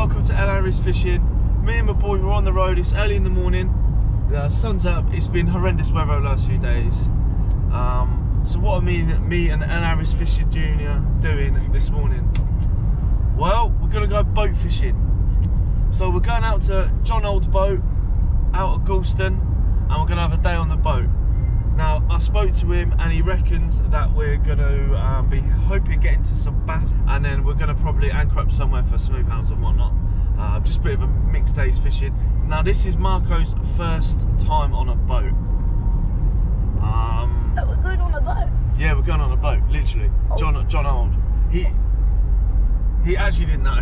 welcome to L.R.S fishing. Me and my boy were on the road. It's early in the morning. The sun's up. It's been horrendous weather over the last few days. So what are me and L.R.S fishing junior doing this morning? Well, we're gonna go boat fishing. So we're going out to John Old's boat out at Galston, and we're gonna have a day on the boat. Now, I spoke to him and he reckons that we're going to be hoping getting to some bass, and then we're going to probably anchor up somewhere for smooth hounds and whatnot. Just a bit of a mixed day's fishing. Now, this is Marco's first time on a boat. Oh, we're going on a boat? Yeah, we're going on a boat, literally. Oh. John Old. He actually didn't know.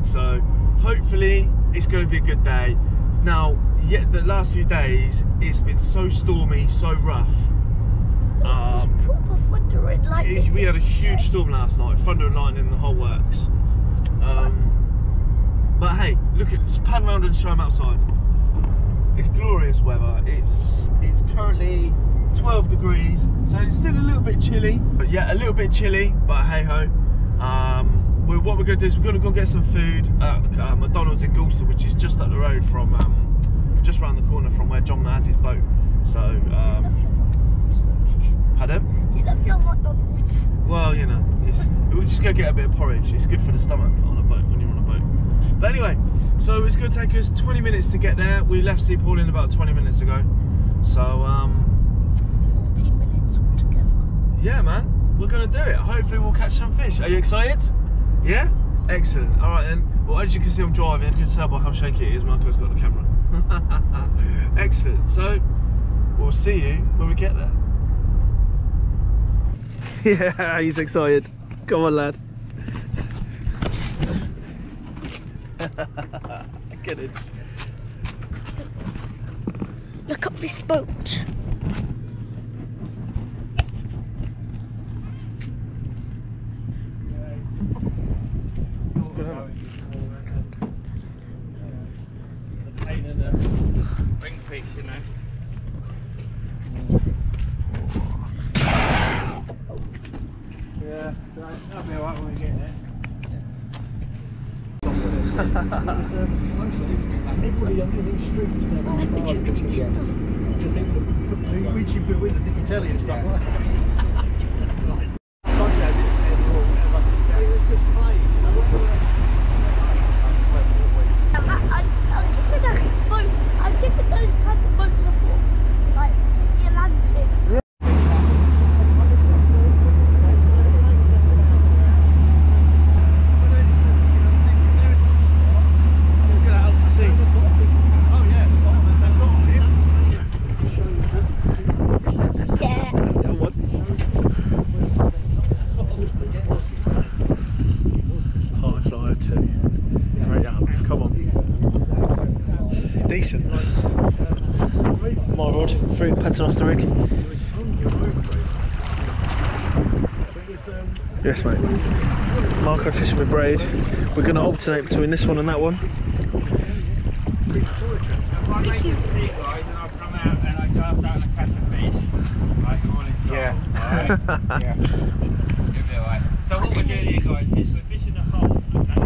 So, hopefully, it's going to be a good day. Now, the last few days, it's been so stormy, so rough. It's proper thunder and lightning. We had a huge storm last night, thunder and lightning, the whole works. But hey, look, let's pan around and show them outside. It's glorious weather. It's currently 12 degrees, so it's still a little bit chilly. But yeah, a little bit chilly, but hey ho. What we're going to do is we're going to go get some food at McDonald's in Galston, which is just up the road from, just around the corner from where John has his boat. So, pardon? You love your McDonald's. Well, you know, we'll just go get a bit of porridge. It's good for the stomach on a boat, when you're on a boat. But anyway, so it's going to take us 20 minutes to get there. We left Sea Pauline about 20 minutes ago. So, 14 minutes altogether. Yeah, man, we're going to do it. Hopefully we'll catch some fish. Are you excited? Yeah? Excellent. All right then. Well, as you can see, I'm driving. You can tell by how shaky it is. Marco's got the camera. Excellent. So, we'll see you when we get there. Yeah, he's excited. Come on, lad. Get it. Look up this boat. Fish, you know. Yeah, that'll be alright when we get there. Everybody under these streets down the reaching for window, did you tell you and stuff like that? I guess those kind of boats are for, like, the Atlantic. Yeah. Get out to sea. Oh yeah. Yeah. Come on. High flyer too. Right up. Come on. Decent. My rod, through Paternoster rig. Yes, mate. Marco fishing with braid. We're going to alternate between this one and that one. Thank you. Guys, and I'll come out and I cast out and catch a fish. Like you wanted to. Yeah. Alright? Yeah. You'll be alright. So what we're doing here, guys, is we're fishing a hole. Okay.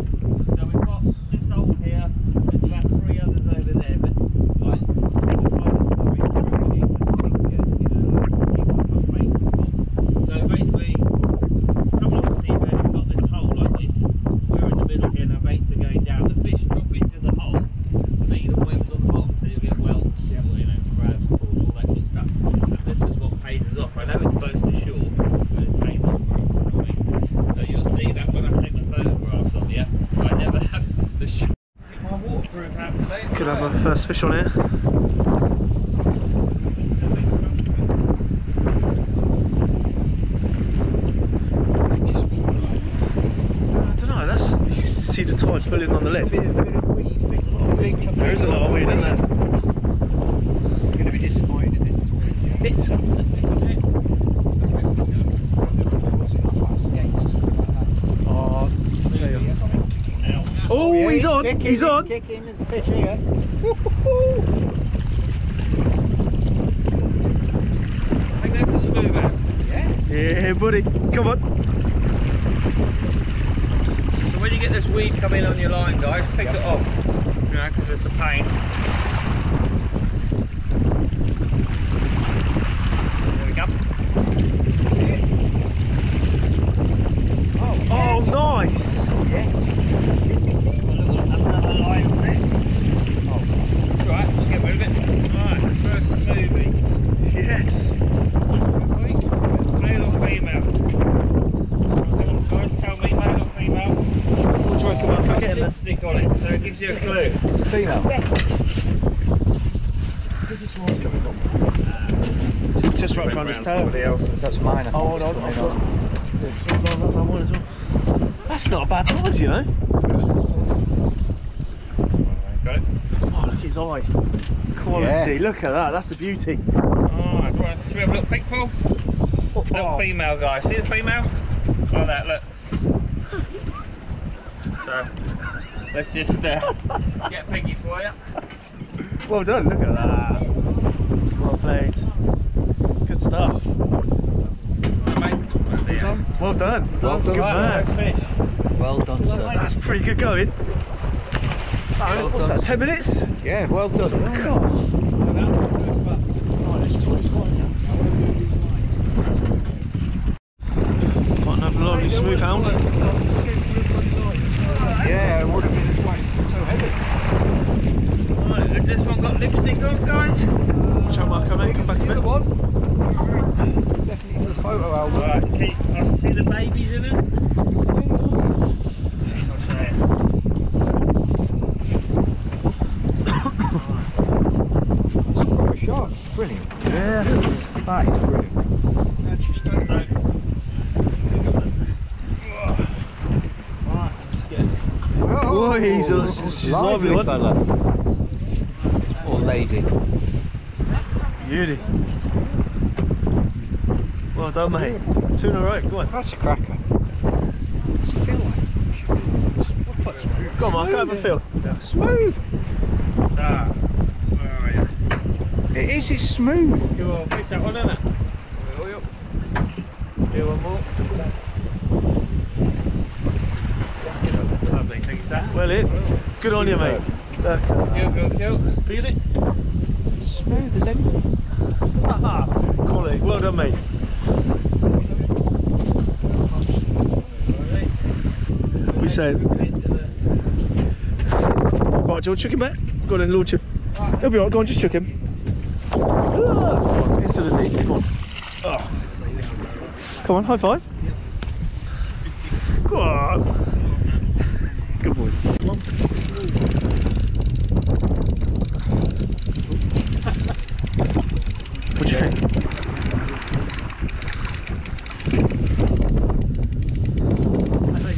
So we've got this hole here. There's about 3 others over there, but like this is like so basically, coming on the seabed, we've got this hole like this. We're in the middle here, and our baits are going down. The fish drop into the hole, feed and worms on the bottom, so you'll get whelks, you know, crabs, prawns, all that sort of stuff. And this is what pays us off. I know it's close to shore, but it pays off for us, you know what I mean? So you'll see that when I take the photographs of you, I never have the shore. My waterproof hat today. Could have our first fish on here. I don't know, that's, you can see the tide pulling on the lead. There is a lot of weed, isn't there? You're going to be disappointed if this is weird. Oh, yeah, he's on! Kicking, he's on! Kicking, there's a fish here. I think that's a smooth out. Yeah? Yeah, buddy. Come on. So when you get this weed coming on your line, guys, pick it off, you know, because it's a pain. There we go. Oh, nice! Yes. Another line on it. Oh, that's right, we'll get rid of it. Alright, first smoothie. Yes. Male or female? Come on, guys, tell me, male or female? What do you reckon, Mark? I'll get in there. Lipstick on it, so it gives you a clue. It's a female. It's just right behind his tail. That's mine. I think. Oh, hold on. That one as well. That's not a bad size, you know. Got it? Oh, look at his eye. Quality. Yeah. Look at that. That's a beauty. Alright, right. Should we have a little peek, Paul? Little female, guys. See the female? Like that, look. So, let's just get Piggy for you. Well done. Look at that. Well played. Good stuff. Well done. Well done. Good man. Fish. Well done, sir. That's pretty good going. Well What's done. that, 10 minutes? Yeah, well done. God. Might have a lovely smooth hound. Yeah, it would have been this way. It's so heavy. Right, has this one got lipstick on, guys? Watch out, Marco, mate. Come back a The bit. other one. Definitely for the photo album. Right, I see the babies in it. It's quite a shot. Brilliant. Yeah. That is brilliant. Actually straight back. Oh, she's lovely one. fella. Or lady. Beauty. Well done, mate. 2 in a row. Come on. That's a cracker. What's it feel like? Go on, Mark. Have a feel. Smooth. Ah, where are you? It is. It's smooth. You will fish that one, isn't it? Here, one more. Lovely, thank you, sir. Well, good on you, mate. Look. Kill. Feel it? Smooth as anything. Quality. Well done, mate. We say. Right, do you want to chuck him back? Go on then, launch him. He'll be right. Go on, just chuck him. Into the knee. Come on. Oh. Come on, high five. Go on. Good boy. Come on. What do you think?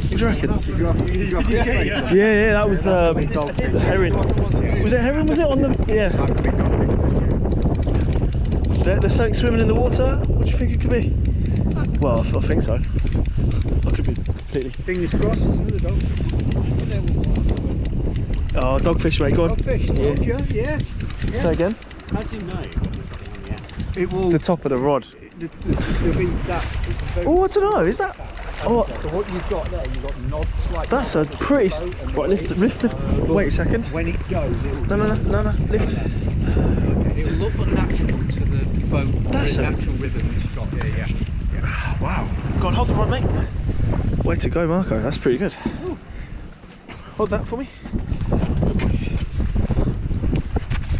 What do you reckon? Yeah, that was herring. Was it herring? Was it on the? Yeah. There's something swimming in the water. What do you think it could be? Well, I think so. I could be completely. Fingers crossed, it's another dog. Oh, dogfish, mate. Go on. Dogfish, told you, yeah. Say again. How do you know you've got something on the end? It will. The top of the rod. There'll be that. Oh, I don't know. Is that? Oh, So what you've got there, you've got nods like that's a pretty. Right, lift the. Wait a second. when it goes, it will. No. Lift. It will look unnatural to the boat. That's the a- natural rhythm it's got here, yeah. Wow. Go on, hold the rod, mate. Way to go, Marco. That's pretty good. Hold that for me. Good boy.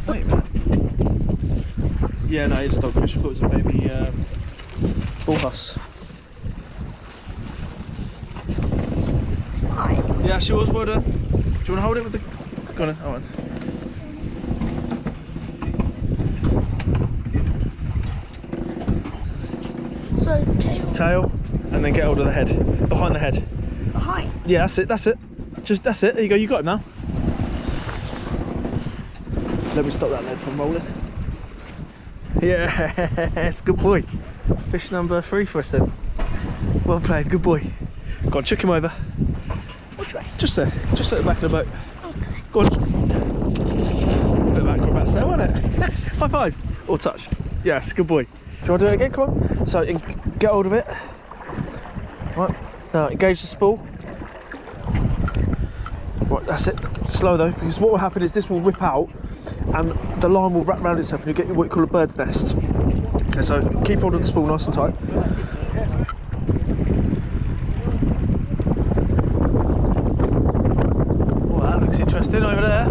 Wait a minute. Yeah, no, it's a dogfish. I thought it was a baby bullhuss. It's mine. Yeah, she was. Well done. Do you want to hold it with the? Go on, hold on. So tail Tail, and then get hold of the head, behind the head. behind. Yeah, that's it. That's it. Just that's it. There you go. You got him now. Let me stop that lead from rolling. Yes, good boy. Fish number 3 for us then. Well played. Good boy. Go on, chuck him over. Which way? Just there. Just at the back of the boat. Okay. Go on. Bit of acrobats there, wasn't it? High five. Or touch. Yes, good boy. Do you want to do it again? Come on. So get hold of it. Right. Now engage the spool. That's it. Slow though, because what will happen is this will rip out and the line will wrap around itself and you get what you call a bird's nest. Okay, so keep hold of the spool nice and tight. Well, that looks interesting over there.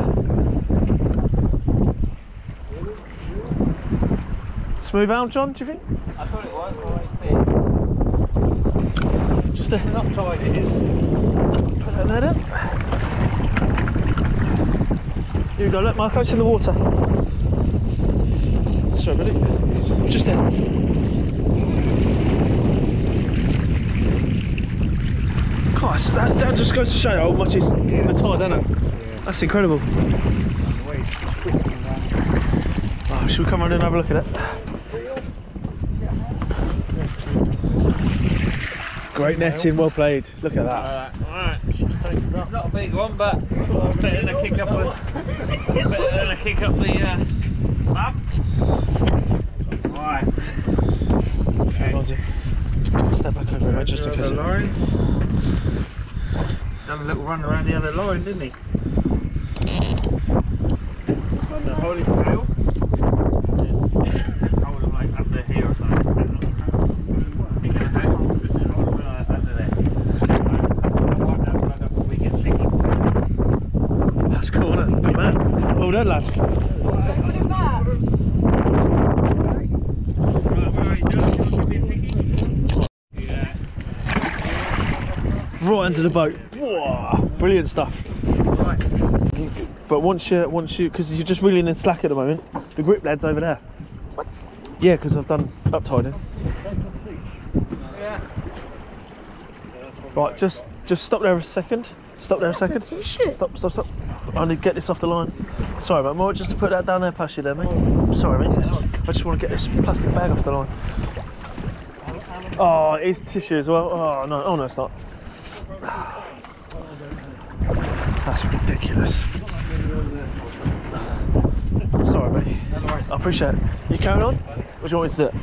Smooth out, John, do you think? I thought it was alright there. Just there. Up tight it is. Put that in there then. Here you go, look Marco, it's in the water. Sorry buddy. Just there. Gosh, that just goes to show you how much is in the tide, doesn't it? Yeah. That's incredible. Oh, should we come around and have a look at it? Great netting, well played. Look at that. Alright. Not a big one, but better than a kick up the bum. Alright. Okay. Step back over it, just in case. Done a little run around the other line, didn't he? The hold his tail. Hold him like under here or something. That's cool, isn't it? Good man. Well done, lad. Put it back. Right into the boat. Whoa, brilliant stuff. But once you, because you're just reeling in slack at the moment, the grip lead's over there. What? Yeah, because I've done up tiding. Yeah. Right, just stop there a second. Stop there a second. Stop. I need to get this off the line. Sorry, mate. More just to put that down there past you there, mate. Sorry, mate. I just want to get this plastic bag off the line. Oh, it's tissue as well. Oh no, it's not. That's ridiculous. Sorry, mate. I appreciate it. You carrying on? Or do you want me to do it?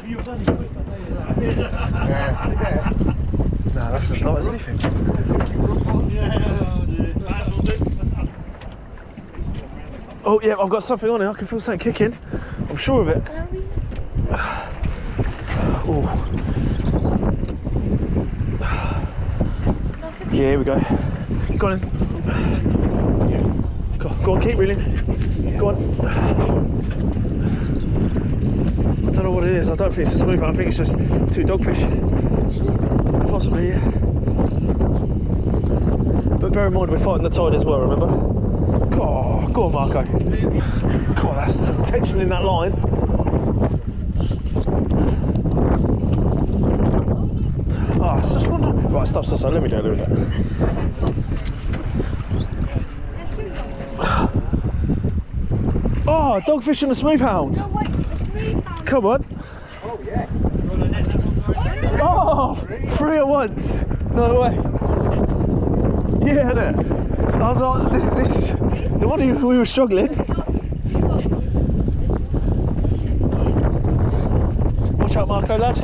No, that's as light as anything. Oh yeah, I've got something on it. I can feel something kicking. I'm sure of it. Oh. Yeah, here we go. Go on in. Go on, keep reeling. Go on. I don't know what it is. I don't think it's a smooth one. I think it's just two dogfish. Possibly, yeah. But bear in mind, we're fighting the tide as well, remember? Oh, go on, Marco. God, that's some tension in that line. Oh, it's just wonderful. Right, stop. Let me do it. Oh, dogfish and a smooth hound. No, wait, the smooth hound. Come on. Oh yeah. Oh, three at once. No way. Yeah, innit? I was like, this is the one we were struggling. Watch out, Marco, lad.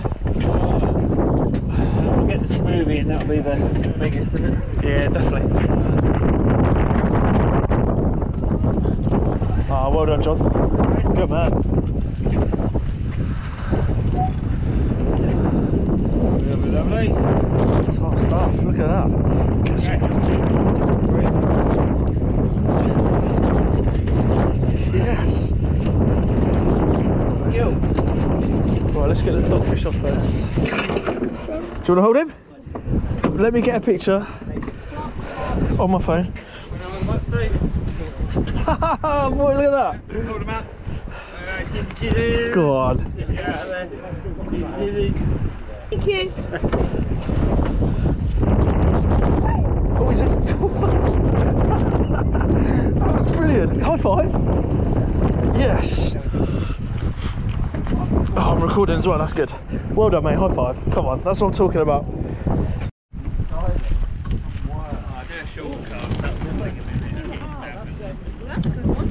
We'll get the smoothie and that'll be the biggest, isn't it? Yeah, definitely. Ah, well done, John. Good man. Lovely. Top stuff. Look at that. Yes. Right, let's get the dogfish off first. Do you want to hold him? Let me get a picture on my phone. Boy, look at that. Hold him out. Go on. Thank you. Oh, is it? That was brilliant. High five. Yes. Oh, I'm recording as well. That's good. Well done, mate. High five. Come on. That's what I'm talking about. That's a good one.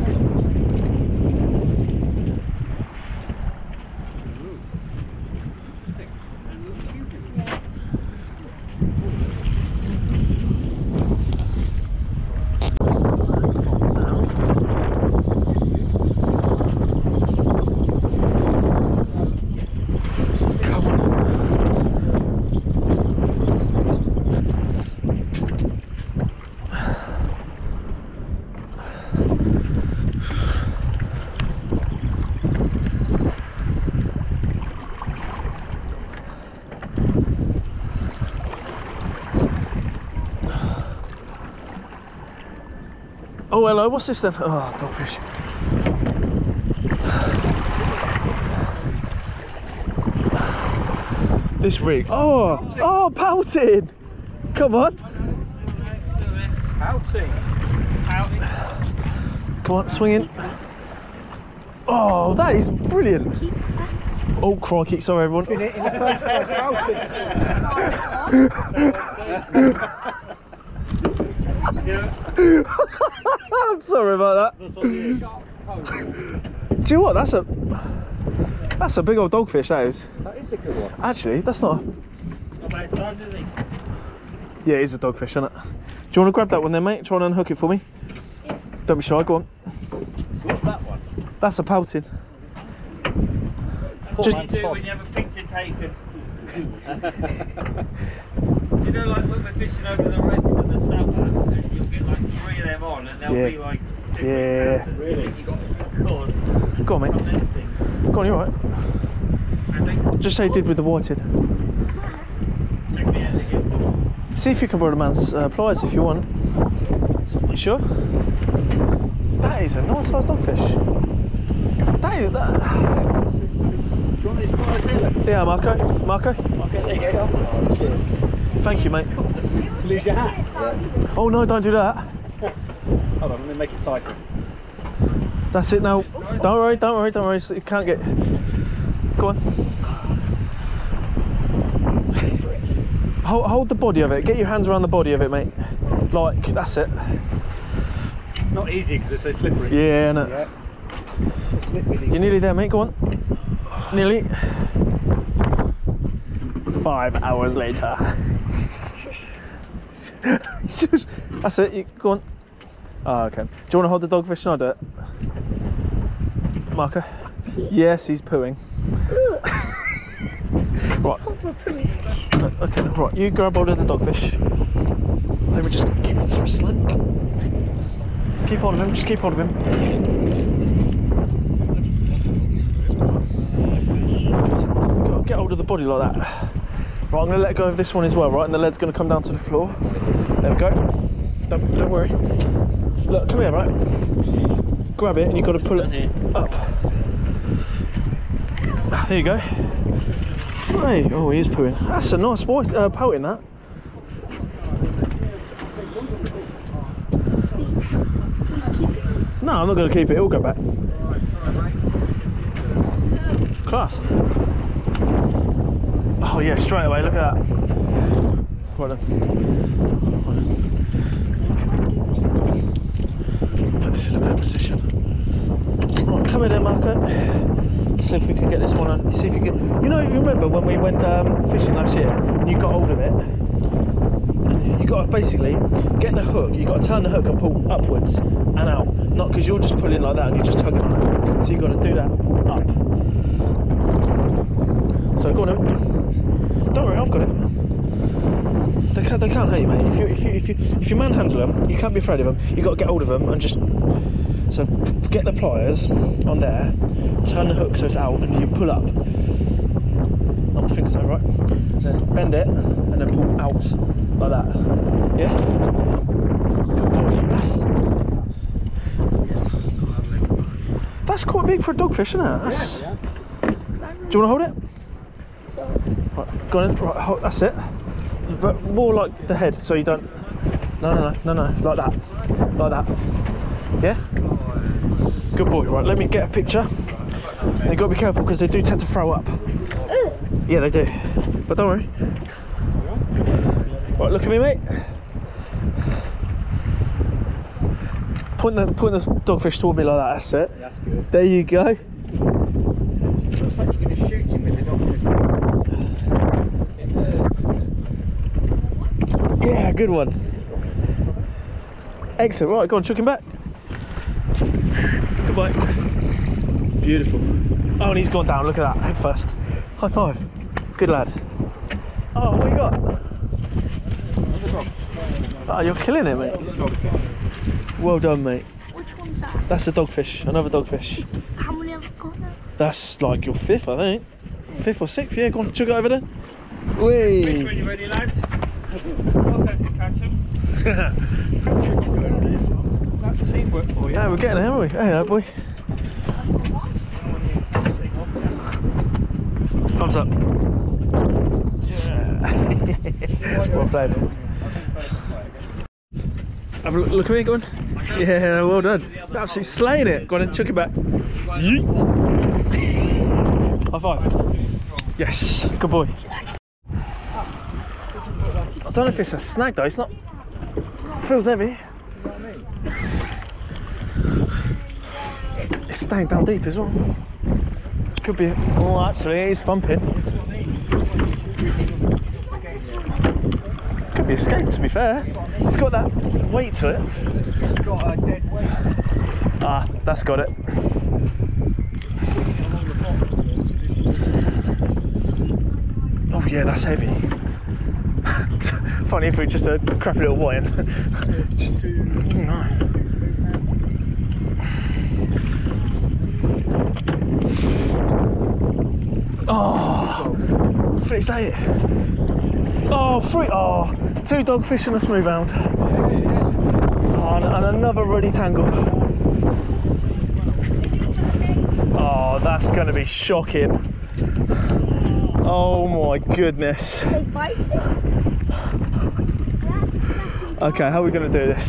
Oh, hello, what's this then? Oh, dogfish. This rig. Oh, pouting! Come on. Pouting. Come on, swing in. Oh, that is brilliant. Oh, crikey, sorry everyone. Been hitting the first I'm sorry about that. Do you know what? That's a big old dogfish, that is. That is a good one. Actually, that's not. Not bad time, is he? Yeah, it is a dogfish, isn't it? Do you want to grab that one then, mate? Try and unhook it for me. Don't be shy, go on. So what's that one? That's a pouting. What Just- do you do when you have a picture taken? Do you know, like when we're fishing over the wrecks in the summer, and you'll get like 3 of them on, and they'll Yeah. be like, Yeah. really, you got to record Go on, mate. from anything. Go on, you alright? I think, Just say you did with the whited. check me out again. See if you can borrow the man's pliers if you want. You sure? That is a nice sized dogfish. That is that. Do you want these pliers here then? Yeah, Marco. Marco. Okay, there you go. Oh, cheers. Thank you, mate. Lose your hat? Yeah. Oh no, don't do that. Hold on, let me make it tighter. That's it now. Don't worry, don't worry, don't worry. You can't get. Go on. Hold the body of it. Get your hands around the body of it, mate. Like, that's it. Not easy because it's so slippery. Yeah, no. Yeah. It's slippery. You're nearly there, mate. Go on. Nearly. 5 hours later. That's it. Go on. Oh, okay. Do you want to hold the dogfish and I'll do it? Marco? Yes, he's pooing. Right. Okay, right. You grab hold of the dogfish. Let me just give him some slack. Keep hold of him. Just keep hold of him. Get hold of the body like that. Right, I'm going to let go of this one as well, right? And the lead's going to come down to the floor. There we go. Don't worry. Look, come here, right? Grab it and you've got to pull it up. There you go. Hey, oh, he is pooing. That's a nice boy, pouting that. No, I'm not going to keep it. It'll go back. Class. Oh yeah, straight away. Look at that. Right then. Put this in a better position. Right, come in there, Marco. Let's see if we can get this one on. See if you can. You know, you remember when we went fishing last year? And you got hold of it. And you got to basically get the hook. You got to turn the hook and pull upwards and out. Not because you're just pulling like that and you're just tugging. So you got to do that up. So go on. Don't worry, I've got it. They can't hurt you, mate. If you manhandle them, you can't be afraid of them. You got to get hold of them and just. So get the pliers on there, turn the hook so it's out, and you pull up. Not my fingers over, right? Then bend it and then pull out like that. Yeah. Good boy. That's quite big for a dogfish, isn't it? That's... Yeah. Do you want to hold it? So, Right, go on in. Right, hold, that's it. But more like the head, so you don't. No, like that, like that. Yeah. Good boy. Right, let me get a picture. And you've got to be careful because they do tend to throw up. Yeah, they do. But don't worry. Right, look at me, mate. Point the dogfish toward me like that. That's it. That's good. There you go. It looks like you're going to shoot him with the dogfish. Yeah, good one. Excellent. Right, go on, chuck him back. Goodbye. Beautiful. Oh, and he's gone down. Look at that. Head first. High five. Good lad. Oh, what you got? Oh, you're killing it, mate. Well done, mate. which one's that? That's a dogfish. Another dogfish. How many have I got now? That's like your fifth, I think. Fifth or sixth. Yeah, go on, chuck it over there. Fish Whee! when you're ready, lads. Okay, catch him. That's That's teamwork for you. Yeah, we're getting there, aren't we? Hey, boy. Thumbs up. Yeah. Well played. Have a look at me, go on. Yeah, well done. Absolutely slaying it. Go on and chuck it back. Yeet. High five. Yes, good boy. I don't know if it's a snag though, it's not. It feels heavy. It's staying down deep as well. Could be. Oh, actually, it is thumping. Could be a skate, to be fair. It's got that weight to it. It's got a dead weight. Ah, that's got it. Oh yeah, that's heavy. Funny if we just a crappy little wire. Just too. Oh no. Oh, is that it? Oh, three. Oh, 2 dogfish and a smooth hound. Oh, and another ruddy tangle. Oh, that's going to be shocking. Oh my goodness. They bite it. Okay, how are we going to do this?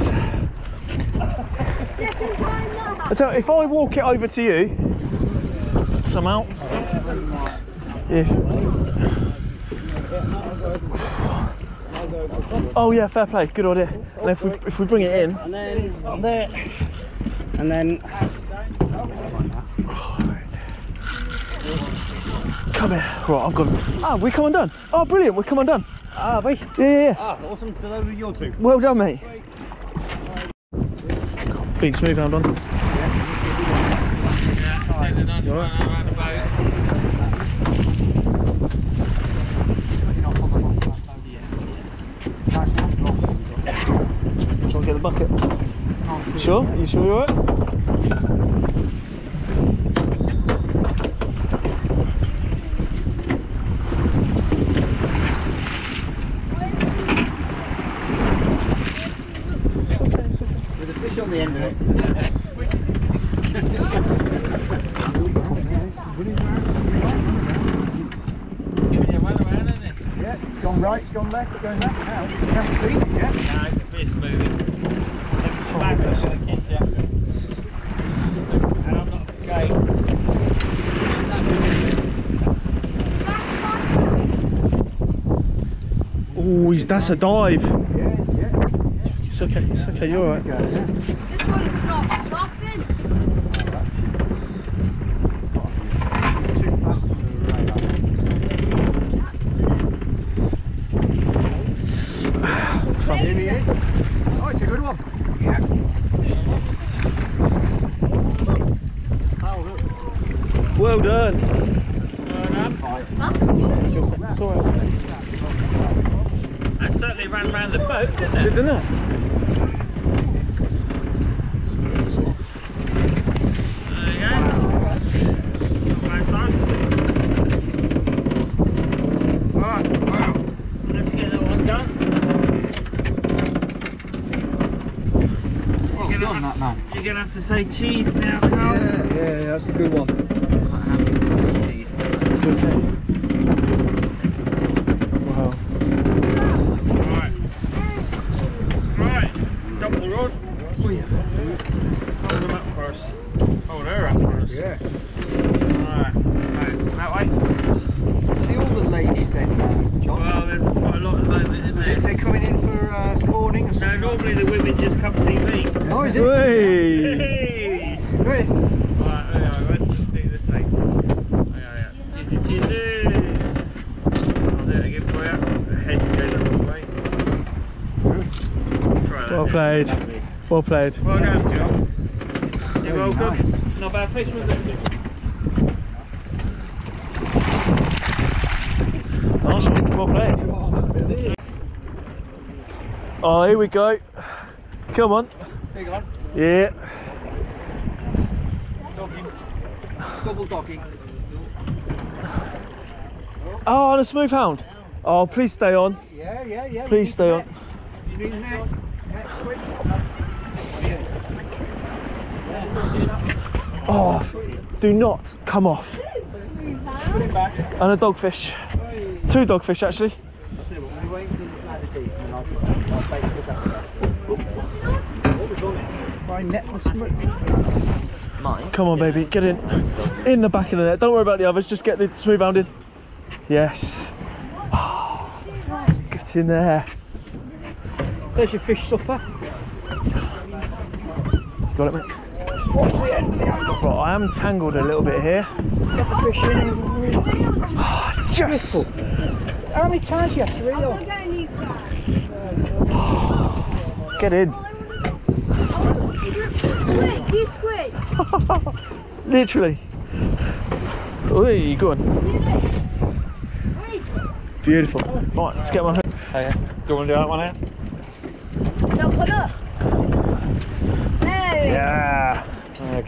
So if I walk it over to you, somehow. If... Oh yeah, fair play, good idea. And if we bring it in, And then on there. And then. come here. Right, I've got. Ah, we come undone. Oh, brilliant, we come undone. Ah, we? Yeah. Ah, awesome. So those are your two. Well done, mate. Big smooth hound on. Try and get the bucket. Sure? You sure you're alright? With a fish on the end of it. Yeah, it's gone right, it's gone left, it's going left now. Can't see, yeah. No, the fish moving. Oh, that's it. And I'm not okay. Oh, that's a dive. Yeah. It's okay, you're alright. This one's not stopping. Here he is. Oh, it's a good one. Yeah. Well done. That's It's alright. That certainly ran around the boat, didn't it? Didn't it? There you go. Not bad time. Alright, well, let's get that one done. Well done, that man. You're going to have to say cheese now, Carl. Yeah, that's a good one. Wow. Right, double the rod. Hold them up first. Hold her up first. Yeah. Alright, so that way. All the ladies then, John? Well, there's quite a lot at the moment, isn't there? They're coming in for spawning or No, something? normally the women just come see me. Oh, is it? Hey! Hey! Great. Right, there we are, let's do the same. Yeah. Cheers. I'll do it again for you. The head's going the wrong way. Try that. Well played. Well played. Well done, John. You're Very welcome. nice. Not bad fish, was it? Nice one. Well played. Oh, here we go. Come on. There you go. Yeah. Dogging. Double dogging. Oh, and a smooth hound. Oh, please stay on. Yeah. Please stay on. You need net. Net quick. Oh, do not come off. And a dogfish. 2 dogfish actually. Come on, baby, get in the back of the net. Don't worry about the others, just get the smooth hound in. Yes. Oh, get in there. There's your fish supper. Got it, mate. Right, I am tangled a little bit here. Get the fish in. Oh, yes. How many times you have to reel? Get in. Squid. Literally. Oi, go on. Beautiful. Right, let's get my hook. Oh, yeah. Do you want to do that one out? No, put up. There. Yeah.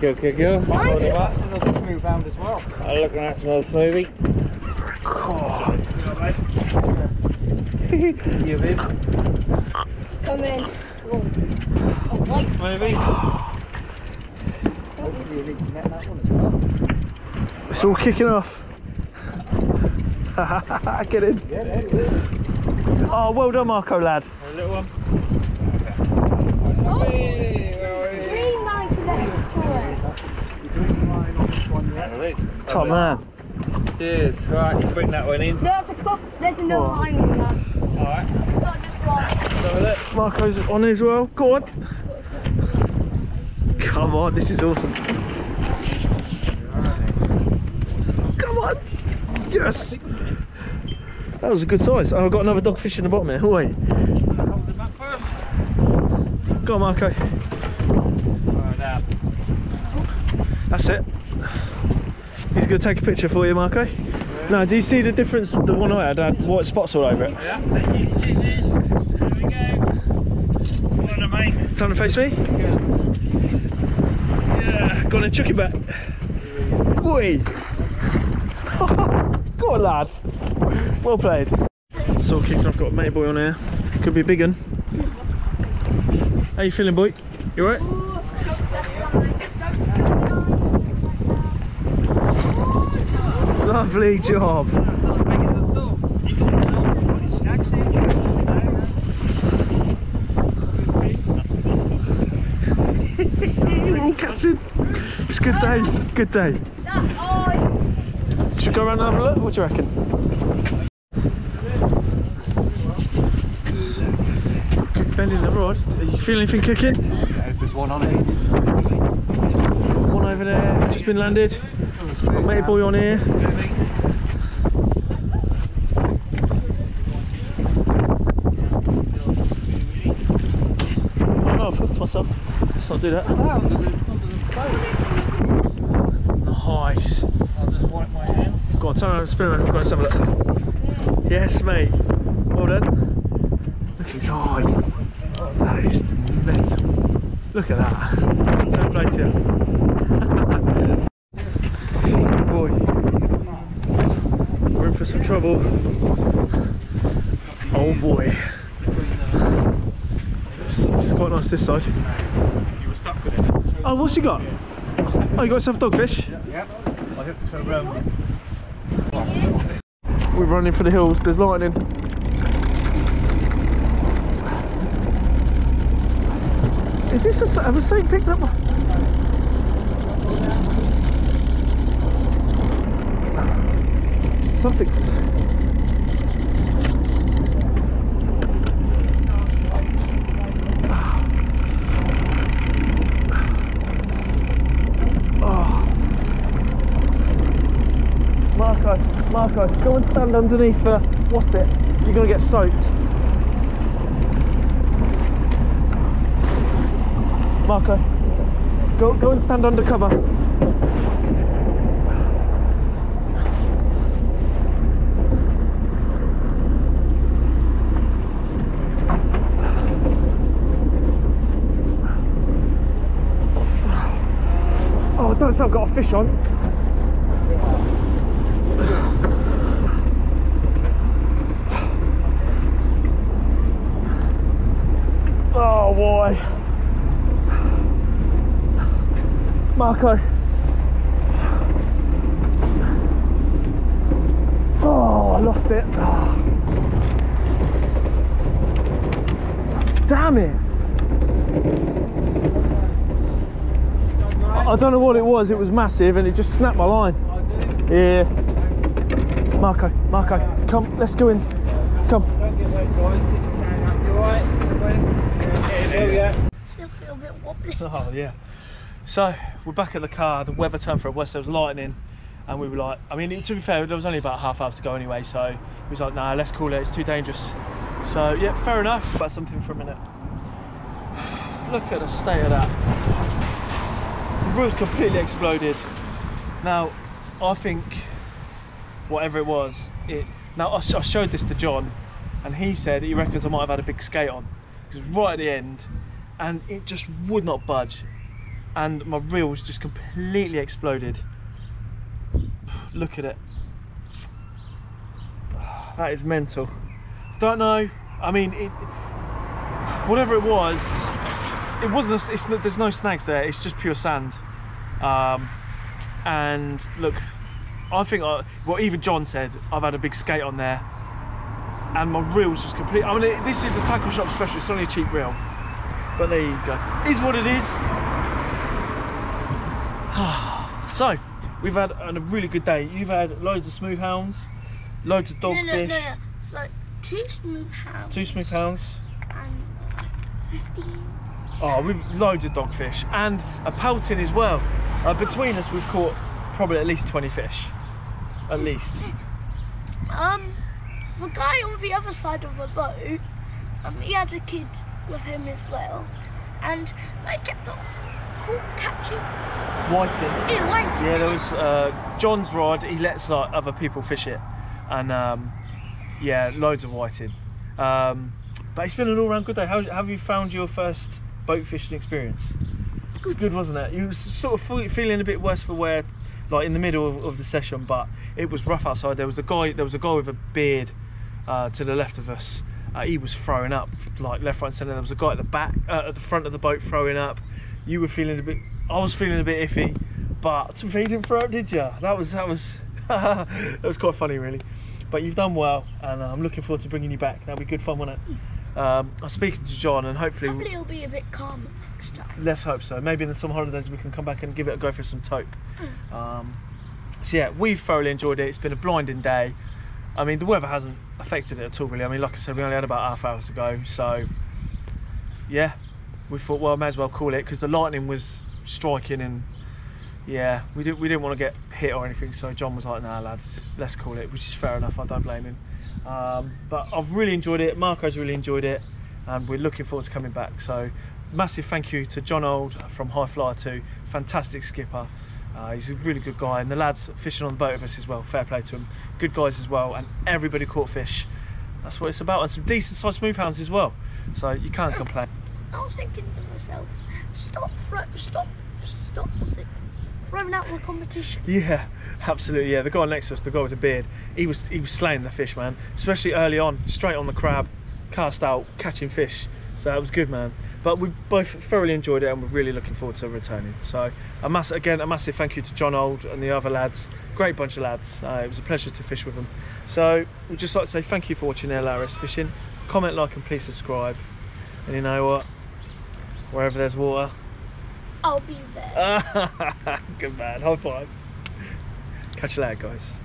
Go. That's another smooth round as well. Oh, look, that's another smoothie. Oh. You in? Come in. One smoothie. You need to net that one as well. It's all kicking off. Get in. Oh, well done, Marco, lad. A little one. Oh. Green line connected to it. Top man. Cheers. Right, you bring that one in. There's a cup. There's another line in there. Alright. Not just one. Have a look. Marco's on as well. Go on. Come on, this is awesome. Come on. Yes. That was a good size. Oh, I've got another dogfish in the bottom here. Oh, wait. Hold them up first. Go on, Marco. Right, now. That's it. He's going to take a picture for you, Marco. Now, do you see the difference? The one I had white spots all over it. Yeah, cheers. There we go. What a mate. Time to face me? Yeah, go on and chuck it back. Oi! Go on, lads. Well played. It's all kicking off. Got a mate boy on here. Could be a big one. How you feeling, boy? You alright? Lovely job. You're all catching. It's a good day. Good day. Should we go around and have a look? What do you reckon? Good bend in the rod. Are you feeling anything cooking? There's one on it. One over there, just been landed. Got mate boy on here. Oh no, I've hooked myself. Let's not do that. Nice. I'll just wipe my hands. Go on, turn around, spin around. Go on, let's have a look. Yes, mate. Well done. Look at his eye. That is mental. Look at that. Fair play to you. Good boy. We're in for some trouble. Oh boy. It's quite nice this side. If you were stuck with it. Oh, what's he got? Oh, you got yourself a dogfish? Yeah. I hope so. We're running for the hills. There's lightning. Is this a... Have a snake picked up? Something's... Marco, go and stand underneath what's it? You're going to get soaked. Marco, go and stand under cover. Oh, don't say I've got a fish on. Oh boy. Marco, Oh, I lost it. Ah. Damn it. I don't know what it was massive and it just snapped my line. Yeah. Marco, come, let's go in. Come. Don't get wet, guys. Stand up. You alright? Yeah. Still feel a bit wobbly. Oh yeah. So we're back at the car. The weather turned for a west. There was lightning, and we were like, I mean, to be fair, there was only about half hour to go anyway. So we was like, nah, let's call it. It's too dangerous. So yeah, fair enough. About something for a minute. Look at the state of that. The roof's completely exploded. Now, I think whatever it was, now I showed this to John, and he said he reckons I might have had a big skate on, because right at the end, and it just would not budge, and my reels just completely exploded. Look at it. That is mental. Don't know. I mean, whatever it was, it wasn't. There's no snags there. It's just pure sand. And look, I think well, even John said I've had a big skate on there, and my reel's just complete. I mean, this is a tackle shop special. It's only a cheap reel, but there you go. Is what it is. So we've had a really good day. You've had loads of smooth hounds, loads of dogfish. No. So 2 smooth hounds. 2 smooth hounds. And 15. Oh, we've loads of dogfish and a pelting as well. Between us, we've caught probably at least 20 fish, at least. The guy on the other side of the boat, he had a kid with him as well, and they kept on catching Whiting. whiting. Yeah, there was John's rod. He lets like other people fish it, and yeah, loads of whiting. But it's been an all-round good day. How have you found your first boat fishing experience? Good. It's good, wasn't it? You were sort of feeling a bit worse for wear, like in the middle of the session, but it was rough outside. There was a guy with a beard to the left of us. He was throwing up like left, right, and centre. There was a guy at the back, at the front of the boat throwing up. You were feeling a bit. I was feeling a bit iffy, but to me, you didn't throw up, did you? That was that was quite funny, really. But you've done well, and I'm looking forward to bringing you back. That'll be good fun, won't it? I'm speaking to John, and hopefully it'll be a bit calmer next time. Let's hope so. Maybe in some holidays we can come back and give it a go for some taupe. So yeah, we've thoroughly enjoyed it. It's been a blinding day. I mean, the weather hasn't affected it at all, really. I mean, like I said, we only had about half hours to go, so yeah, we thought, well, I may as well call it, because the lightning was striking, and yeah, we didn't want to get hit or anything. So John was like, nah, lads, let's call it, which is fair enough. I don't blame him. But I've really enjoyed it. Marco's really enjoyed it, and we're looking forward to coming back. So massive thank you to John Old from High Flyer 2, fantastic skipper. He's a really good guy, and the lads fishing on the boat with us as well, fair play to them, good guys as well, and everybody caught fish. That's what it's about, and some decent sized smooth hounds as well, so you can't complain. I was thinking to myself, stop throwing out the competition. Yeah, absolutely. Yeah, the guy next to us, the guy with the beard, he was slaying the fish, man, especially early on, straight on the crab, cast out, catching fish. So it was good, man. But we both thoroughly enjoyed it, and we're really looking forward to returning. So a massive thank you to John Old and the other lads. Great bunch of lads. It was a pleasure to fish with them. So we'd just like to say thank you for watching L.R.S Fishing. Comment, like, and please subscribe. And you know what? Wherever there's water, I'll be there. good man. High five. Catch you later, guys.